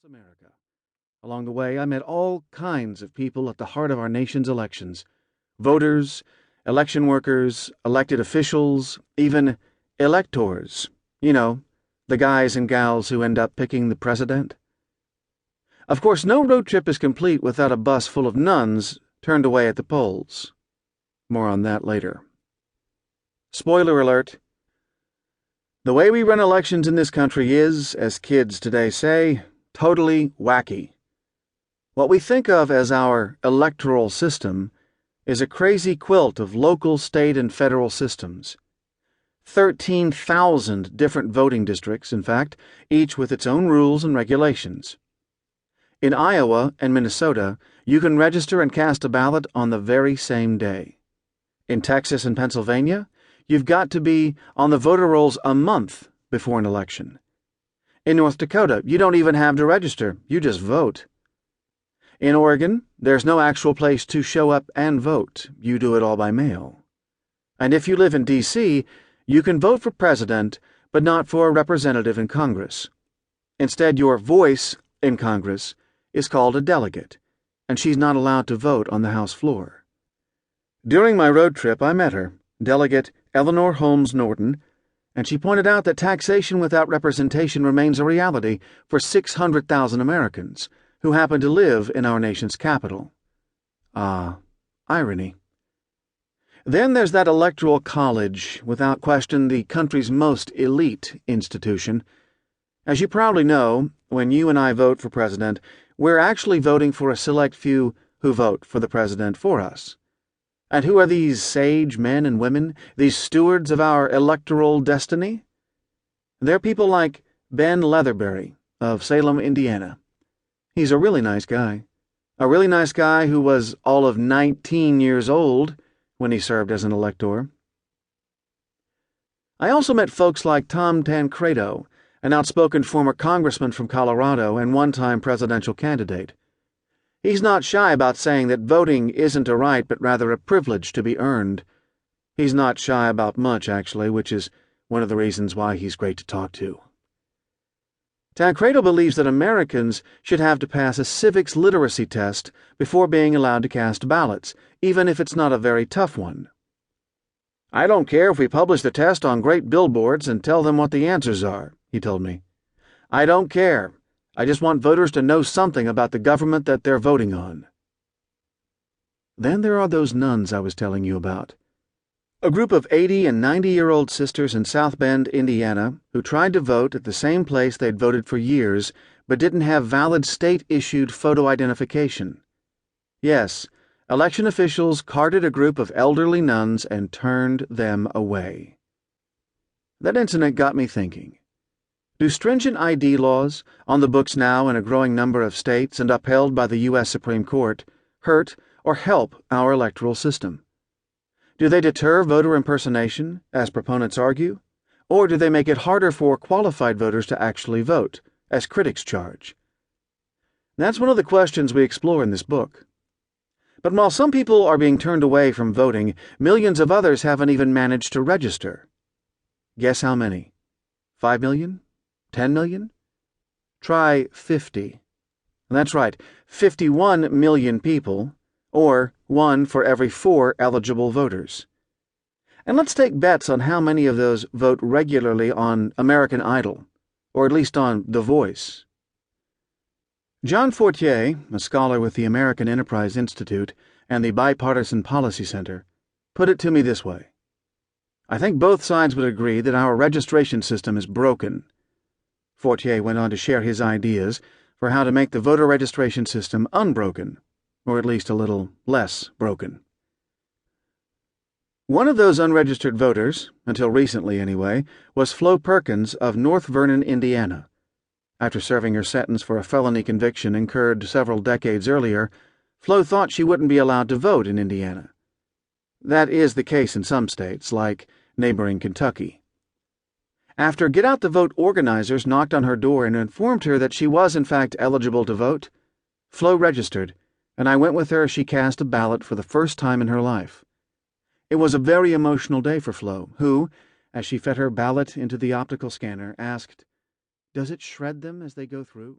America. Along the way, I met all kinds of people at the heart of our nation's elections. Voters, election workers, elected officials, even electors. You know, the guys and gals who end up picking the president. Of course, no road trip is complete without a bus full of nuns turned away at the polls. More on that later. Spoiler alert. The way we run elections in this country is, as kids today say, totally wacky. What we think of as our electoral system is a crazy quilt of local, state, and federal systems. 13,000 different voting districts, in fact, each with its own rules and regulations. In Iowa and Minnesota, you can register and cast a ballot on the very same day. In Texas and Pennsylvania, you've got to be on the voter rolls a month before an election. In North Dakota, you don't even have to register, you just vote. In Oregon, there's no actual place to show up and vote, you do it all by mail. And if you live in D.C., you can vote for president, but not for a representative in Congress. Instead, your voice in Congress is called a delegate, and she's not allowed to vote on the House floor. During my road trip, I met her, Delegate Eleanor Holmes Norton, and she pointed out that taxation without representation remains a reality for 600,000 Americans who happen to live in our nation's capital. Irony. Then there's that Electoral College, without question the country's most elite institution. As you probably know, when you and I vote for president, we're actually voting for a select few who vote for the president for us. And who are these sage men and women, these stewards of our electoral destiny? They're people like Ben Leatherberry of Salem, Indiana. He's a really nice guy. A really nice guy who was all of 19 years old when he served as an elector. I also met folks like Tom Tancredo, an outspoken former congressman from Colorado and one-time presidential candidate. He's not shy about saying that voting isn't a right but rather a privilege to be earned. He's not shy about much, actually, which is one of the reasons why he's great to talk to. Tancredo believes that Americans should have to pass a civics literacy test before being allowed to cast ballots, even if it's not a very tough one. "I don't care if we publish the test on great billboards and tell them what the answers are," he told me. "I don't care. I just want voters to know something about the government that they're voting on." Then there are those nuns I was telling you about. A group of 80 and 90-year-old sisters in South Bend, Indiana, who tried to vote at the same place they'd voted for years, but didn't have valid state-issued photo identification. Yes, election officials carded a group of elderly nuns and turned them away. That incident got me thinking. Do stringent ID laws, on the books now in a growing number of states and upheld by the U.S. Supreme Court, hurt or help our electoral system? Do they deter voter impersonation, as proponents argue, or do they make it harder for qualified voters to actually vote, as critics charge? That's one of the questions we explore in this book. But while some people are being turned away from voting, millions of others haven't even managed to register. Guess how many? 5 million? 10 million? Try 50. That's right, 51 million people, or 1 for every 4 eligible voters. And let's take bets on how many of those vote regularly on American Idol, or at least on The Voice. John Fortier, a scholar with the American Enterprise Institute and the Bipartisan Policy Center, put it to me this way. "I think both sides would agree that our registration system is broken." Fortier went on to share his ideas for how to make the voter registration system unbroken, or at least a little less broken. One of those unregistered voters, until recently anyway, was Flo Perkins of North Vernon, Indiana. After serving her sentence for a felony conviction incurred several decades earlier, Flo thought she wouldn't be allowed to vote in Indiana. That is the case in some states, like neighboring Kentucky. After Get Out the Vote organizers knocked on her door and informed her that she was in fact eligible to vote, Flo registered, and I went with her as she cast a ballot for the first time in her life. It was a very emotional day for Flo, who, as she fed her ballot into the optical scanner, asked, "Does it shred them as they go through?"